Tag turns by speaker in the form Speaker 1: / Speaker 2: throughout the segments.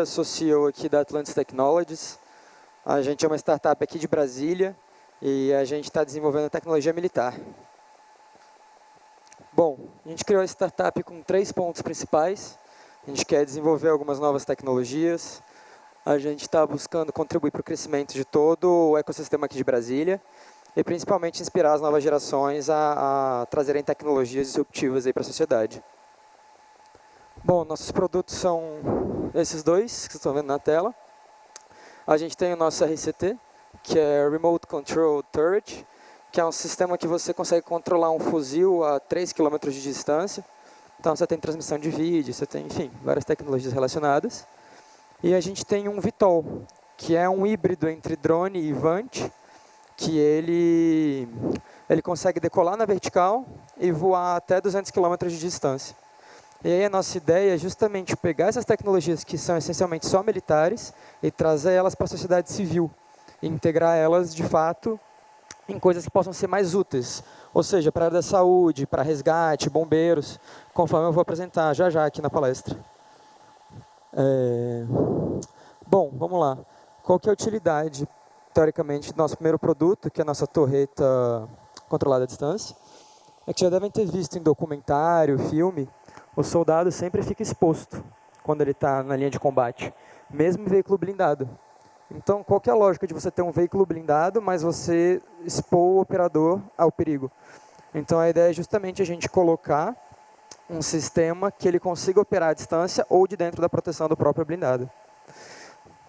Speaker 1: Sou CEO aqui da Atlantis Technologies. A gente é uma startup aqui de Brasília e a gente está desenvolvendo tecnologia militar. Bom, a gente criou a startup com 3 pontos principais. A gente quer desenvolver algumas novas tecnologias. A gente está buscando contribuir para o crescimento de todo o ecossistema aqui de Brasília e principalmente inspirar as novas gerações a trazerem tecnologias disruptivas para a sociedade. Bom, nossos produtos são esses dois que vocês estão vendo na tela. A gente tem o nosso RCT, que é Remote Control Turret, que é um sistema que você consegue controlar um fuzil a 3 km de distância. Então você tem transmissão de vídeo, você tem, enfim, várias tecnologias relacionadas. E a gente tem um VTOL, que é um híbrido entre drone e vante, que ele consegue decolar na vertical e voar até 200 km de distância. E aí a nossa ideia é justamente pegar essas tecnologias que são essencialmente só militares e trazer elas para a sociedade civil, e integrar elas, de fato, em coisas que possam ser mais úteis, ou seja, para a área da saúde, para resgate, bombeiros, conforme eu vou apresentar já aqui na palestra. Bom, vamos lá. Qual que é a utilidade, teoricamente, do nosso primeiro produto, que é a nossa torreta controlada à distância? É que já devem ter visto em documentário, filme, o soldado sempre fica exposto quando ele está na linha de combate, mesmo em veículo blindado. Então, qual que é a lógica de você ter um veículo blindado, mas você expor o operador ao perigo? Então, a ideia é justamente a gente colocar um sistema que ele consiga operar à distância ou de dentro da proteção do próprio blindado.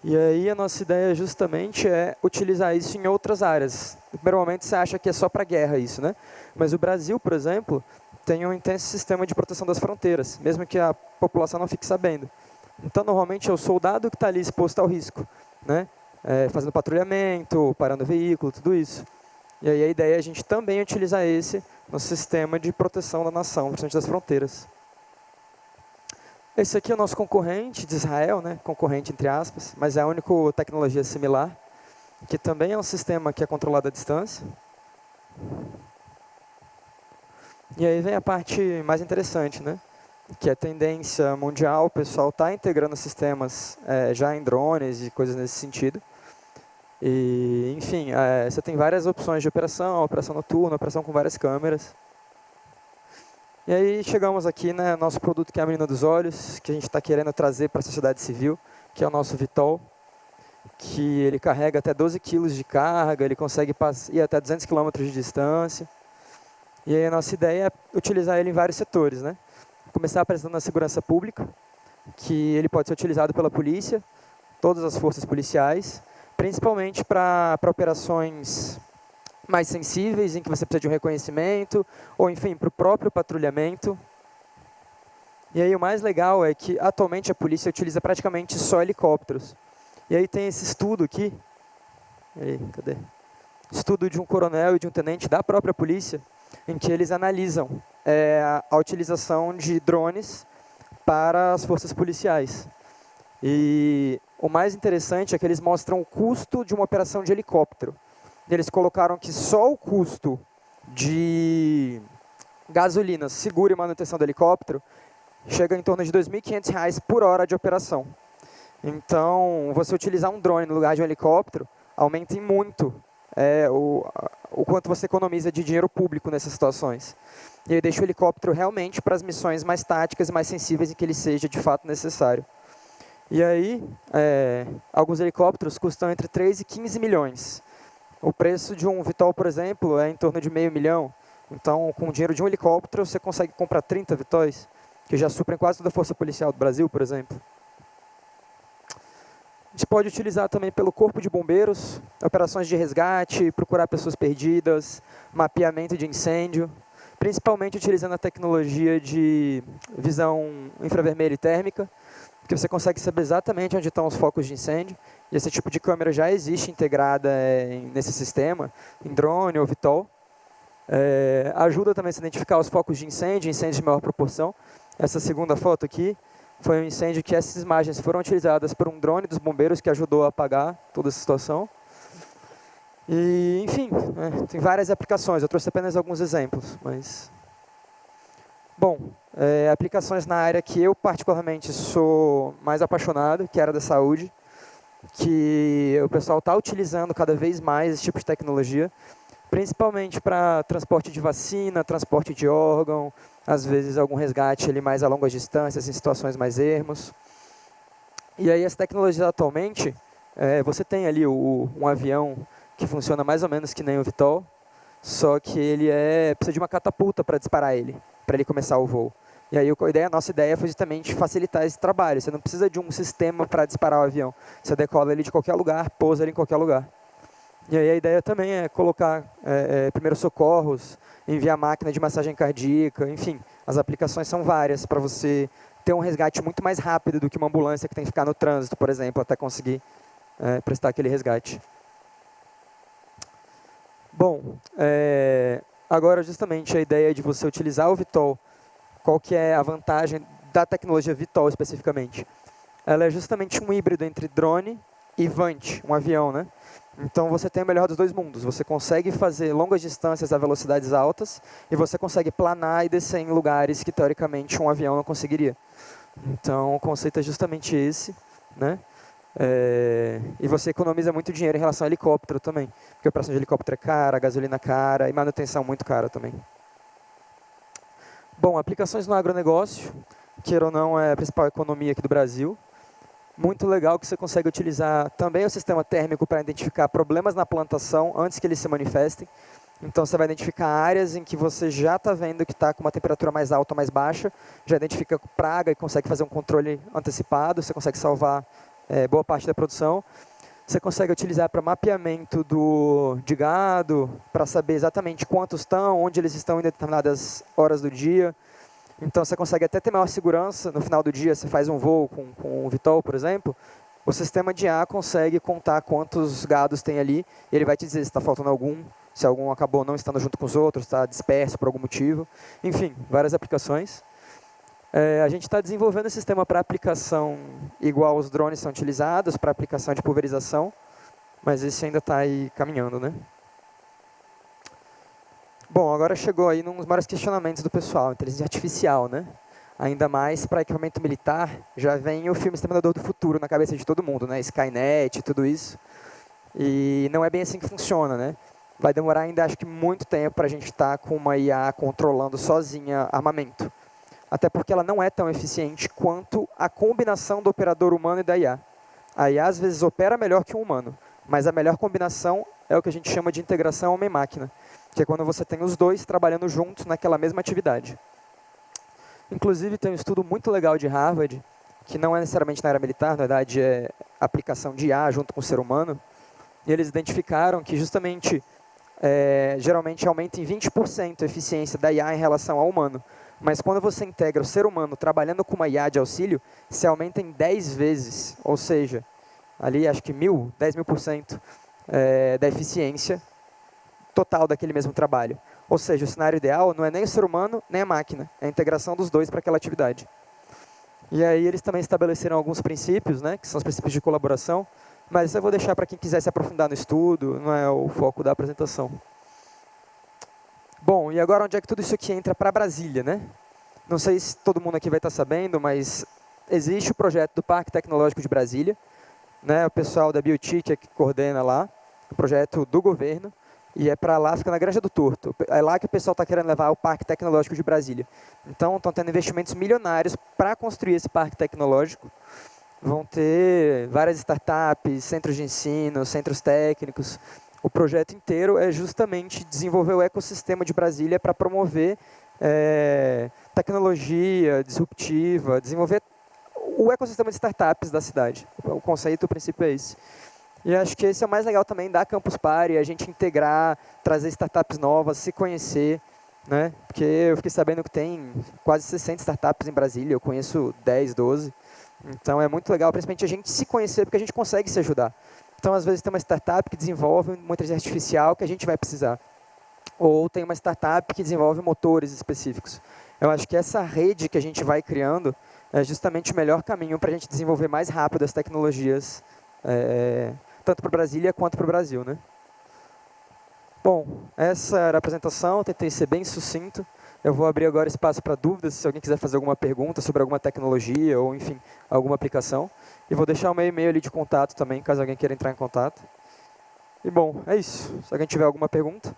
Speaker 1: E aí a nossa ideia justamente é utilizar isso em outras áreas. No primeiro momento você acha que é só para guerra isso, né? Mas o Brasil, por exemplo, tem um intenso sistema de proteção das fronteiras, mesmo que a população não fique sabendo. Então, normalmente é o soldado que está ali exposto ao risco, né? Fazendo patrulhamento, parando o veículo, tudo isso. E aí a ideia é a gente também utilizar esse no sistema de proteção da nação, principalmente das fronteiras. Esse aqui é o nosso concorrente de Israel, né? Concorrente entre aspas, mas é a única tecnologia similar, que também é um sistema que é controlado à distância. E aí vem a parte mais interessante, né? Que é a tendência mundial, o pessoal está integrando sistemas já em drones e coisas nesse sentido. E, enfim, você tem várias opções de operação noturna, operação com várias câmeras. E aí chegamos aqui, né, nosso produto que é a menina dos olhos, que a gente está querendo trazer para a sociedade civil, que é o nosso VTOL, que ele carrega até 12 kg de carga, ele consegue ir até 200 km de distância. E aí a nossa ideia é utilizar ele em vários setores, né? Começar apresentando na segurança pública, que ele pode ser utilizado pela polícia, todas as forças policiais, principalmente para operações mais sensíveis, em que você precisa de um reconhecimento, ou enfim, para o próprio patrulhamento. E aí o mais legal é que atualmente a polícia utiliza praticamente só helicópteros. E aí tem esse estudo aqui, cadê? Estudo de um coronel e de um tenente da própria polícia, em que eles analisam a utilização de drones para as forças policiais. E o mais interessante é que eles mostram o custo de uma operação de helicóptero. Eles colocaram que só o custo de gasolina, seguro e manutenção do helicóptero chega em torno de R$ 2.500 por hora de operação. Então, você utilizar um drone no lugar de um helicóptero aumenta em muito o quanto você economiza de dinheiro público nessas situações. E aí deixa o helicóptero realmente para as missões mais táticas e mais sensíveis em que ele seja de fato necessário. E aí, alguns helicópteros custam entre 3 e 15 milhões. O preço de um VTOL, por exemplo, é em torno de R$500 mil. Então, com o dinheiro de um helicóptero, você consegue comprar 30 VTOLs, que já suprem quase toda a força policial do Brasil, por exemplo. A gente pode utilizar também pelo corpo de bombeiros, operações de resgate, procurar pessoas perdidas, mapeamento de incêndio, principalmente utilizando a tecnologia de visão infravermelha e térmica, que você consegue saber exatamente onde estão os focos de incêndio. E esse tipo de câmera já existe integrada nesse sistema, em drone ou VTOL. Ajuda também a se identificar os focos de incêndio, incêndios de maior proporção. Essa segunda foto aqui foi um incêndio que essas imagens foram utilizadas por um drone dos bombeiros que ajudou a apagar toda essa situação. E, enfim, tem várias aplicações. Eu trouxe apenas alguns exemplos, mas... Bom, aplicações na área que eu particularmente sou mais apaixonado, que é a área da saúde, que o pessoal está utilizando cada vez mais esse tipo de tecnologia, principalmente para transporte de vacina, transporte de órgão, às vezes algum resgate ali mais a longas distâncias, em situações mais ermos. E aí as tecnologias atualmente, você tem ali um avião que funciona mais ou menos que nem o VTOL, só que ele precisa de uma catapulta para disparar ele, para ele começar o voo. E aí a nossa ideia foi justamente facilitar esse trabalho. Você não precisa de um sistema para disparar o avião. Você decola ele de qualquer lugar, pousa ele em qualquer lugar. E aí a ideia também é colocar primeiros socorros, enviar máquina de massagem cardíaca, enfim. As aplicações são várias para você ter um resgate muito mais rápido do que uma ambulância que tem que ficar no trânsito, por exemplo, até conseguir prestar aquele resgate. Bom, agora justamente a ideia de você utilizar o VTOL, qual que é a vantagem da tecnologia VTOL especificamente? Ela é justamente um híbrido entre drone e Vant, um avião, né? Então você tem o melhor dos dois mundos. Você consegue fazer longas distâncias a velocidades altas e você consegue planar e descer em lugares que teoricamente um avião não conseguiria. Então o conceito é justamente esse, né? E você economiza muito dinheiro em relação ao helicóptero também, porque a operação de helicóptero é cara, a gasolina é cara e manutenção muito cara também. Bom, aplicações no agronegócio, queira ou não, é a principal economia aqui do Brasil. Muito legal que você consegue utilizar também o sistema térmico para identificar problemas na plantação antes que eles se manifestem. Então você vai identificar áreas em que você já está vendo que está com uma temperatura mais alta ou mais baixa, já identifica praga e consegue fazer um controle antecipado, você consegue salvar boa parte da produção. Você consegue utilizar para mapeamento de gado, para saber exatamente quantos estão, onde eles estão em determinadas horas do dia. Então você consegue até ter maior segurança. No final do dia, você faz um voo com o VTOL, por exemplo, o sistema de IA consegue contar quantos gados tem ali, e ele vai te dizer se está faltando algum, se algum acabou não estando junto com os outros, está disperso por algum motivo. Enfim, várias aplicações. A gente está desenvolvendo um sistema para aplicação igual os drones são utilizados, para aplicação de pulverização, mas esse ainda está aí caminhando, né? Bom, agora chegou aí nos maiores questionamentos do pessoal, inteligência artificial, né? Ainda mais para equipamento militar, já vem o filme Exterminador do Futuro na cabeça de todo mundo, né? Skynet, tudo isso. E não é bem assim que funciona, né? Vai demorar ainda, acho que, muito tempo para a gente estar com uma IA controlando sozinha armamento. Até porque ela não é tão eficiente quanto a combinação do operador humano e da IA. A IA, às vezes, opera melhor que um humano, mas a melhor combinação é o que a gente chama de integração homem-máquina, que é quando você tem os dois trabalhando juntos naquela mesma atividade. Inclusive, tem um estudo muito legal de Harvard, que não é necessariamente na área militar, na verdade é aplicação de IA junto com o ser humano, e eles identificaram que justamente, geralmente aumenta em 20% a eficiência da IA em relação ao humano, mas quando você integra o ser humano trabalhando com uma IA de auxílio, se aumenta em 10 vezes, ou seja, ali acho que 10.000% da eficiência total daquele mesmo trabalho. Ou seja, o cenário ideal não é nem o ser humano, nem a máquina, é a integração dos dois para aquela atividade. E aí eles também estabeleceram alguns princípios, né, que são os princípios de colaboração, mas isso eu vou deixar para quem quiser se aprofundar no estudo, não é o foco da apresentação. Bom, e agora onde é que tudo isso aqui entra para Brasília, né? Não sei se todo mundo aqui vai estar sabendo, mas existe o projeto do Parque Tecnológico de Brasília, né? O pessoal da Biotic é que coordena lá, o projeto do governo, e é para lá, fica na Granja do Torto. É lá que o pessoal está querendo levar o Parque Tecnológico de Brasília. Então, estão tendo investimentos milionários para construir esse parque tecnológico. Vão ter várias startups, centros de ensino, centros técnicos. O projeto inteiro é justamente desenvolver o ecossistema de Brasília para promover tecnologia disruptiva, desenvolver o ecossistema de startups da cidade. O conceito, o princípio é esse. E acho que esse é o mais legal também da Campus Party, a gente integrar, trazer startups novas, se conhecer, né? Porque eu fiquei sabendo que tem quase 60 startups em Brasília, eu conheço 10, 12. Então é muito legal, principalmente a gente se conhecer, porque a gente consegue se ajudar. Então, às vezes, tem uma startup que desenvolve uma inteligência artificial que a gente vai precisar. Ou tem uma startup que desenvolve motores específicos. Eu acho que essa rede que a gente vai criando é justamente o melhor caminho para a gente desenvolver mais rápido as tecnologias, tanto para Brasília quanto para o Brasil, né? Bom, essa era a apresentação, tentei ser bem sucinto. Eu vou abrir agora espaço para dúvidas, se alguém quiser fazer alguma pergunta sobre alguma tecnologia ou, enfim, alguma aplicação. E vou deixar o meu e-mail ali de contato também, caso alguém queira entrar em contato. E, bom, é isso. Se alguém tiver alguma pergunta.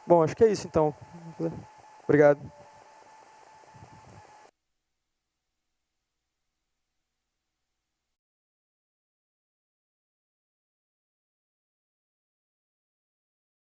Speaker 1: Bom, acho que é isso, então. Obrigado.